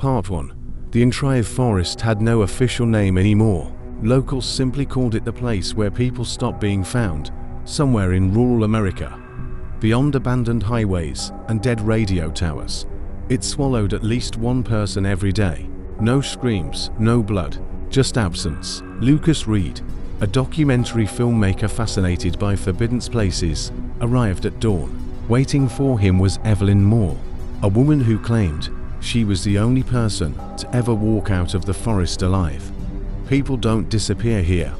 Part 1. The entire forest had no official name anymore. Locals simply called it the place where people stopped being found, somewhere in rural America. Beyond abandoned highways and dead radio towers, it swallowed at least one person every day. No screams, no blood, just absence. Lucas Reed, a documentary filmmaker fascinated by forbidden places, arrived at dawn. Waiting for him was Evelyn Moore, a woman who claimed she was the only person to ever walk out of the forest alive. "People don't disappear here,"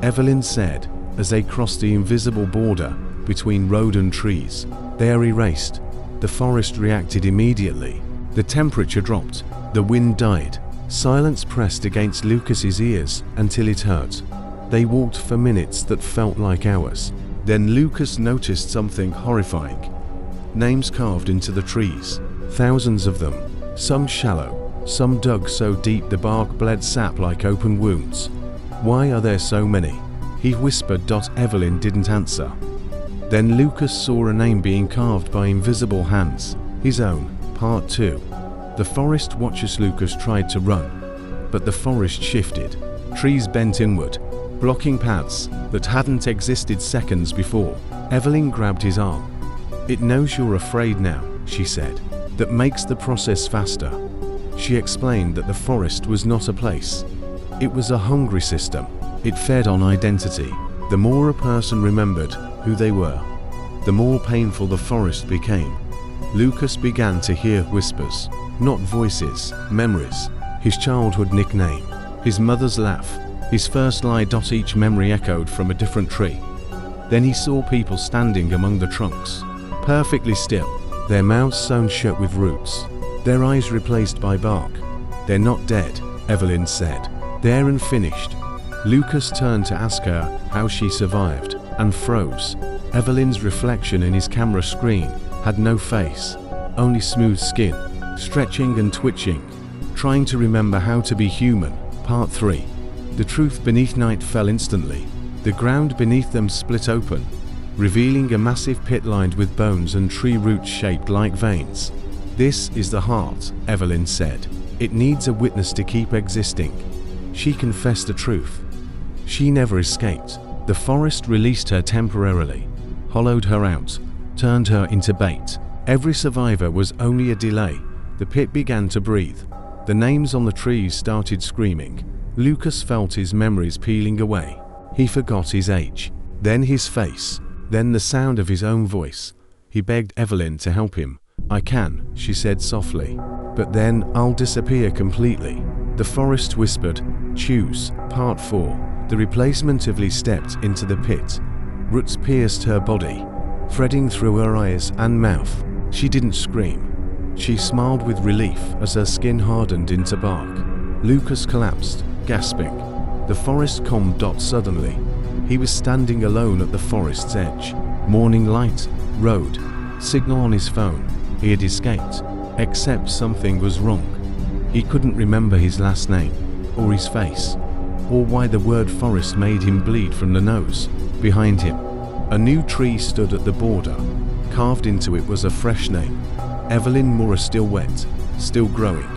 Evelyn said as they crossed the invisible border between road and trees. "They are erased." The forest reacted immediately. The temperature dropped, the wind died. Silence pressed against Lucas's ears until it hurt. They walked for minutes that felt like hours. Then Lucas noticed something horrifying. Names carved into the trees, thousands of them, some shallow, some dug so deep the bark bled sap like open wounds. "Why are there so many?" he whispered. Evelyn didn't answer. Then Lucas saw a name being carved by invisible hands, his own. Part 2. The forest watchers. Lucas tried to run, but the forest shifted. Trees bent inward, blocking paths that hadn't existed seconds before. Evelyn grabbed his arm. "It knows you're afraid now," she said. "That makes the process faster." She explained that the forest was not a place. It was a hungry system. It fed on identity. The more a person remembered who they were, the more painful the forest became. Lucas began to hear whispers, not voices, memories. His childhood nickname, his mother's laugh, his first lie. Each memory echoed from a different tree. Then he saw people standing among the trunks, perfectly still, their mouths sewn shut with roots, their eyes replaced by bark. "They're not dead," Evelyn said. "They're unfinished." Lucas turned to ask her how she survived, and froze. Evelyn's reflection in his camera screen had no face, only smooth skin, stretching and twitching, trying to remember how to be human. Part 3. The truth beneath. Night fell instantly. The ground beneath them split open, revealing a massive pit lined with bones and tree roots shaped like veins. "This is the heart," Evelyn said. "It needs a witness to keep existing." She confessed the truth. She never escaped. The forest released her temporarily, hollowed her out, turned her into bait. Every survivor was only a delay. The pit began to breathe. The names on the trees started screaming. Lucas felt his memories peeling away. He forgot his age, then his face, then the sound of his own voice. He begged Evelyn to help him. "I can," she said softly, "but then I'll disappear completely." The forest whispered, "Choose." Part 4. The replacement. Evelyn stepped into the pit. Roots pierced her body, threading through her eyes and mouth. She didn't scream. She smiled with relief as her skin hardened into bark. Lucas collapsed, gasping. The forest calmed. Suddenly, he was standing alone at the forest's edge. Morning light, road, signal on his phone. He had escaped, except something was wrong. He couldn't remember his last name, or his face, or why the word forest made him bleed from the nose. Behind him, a new tree stood at the border. Carved into it was a fresh name. Evelyn Moore. Still wet, still growing.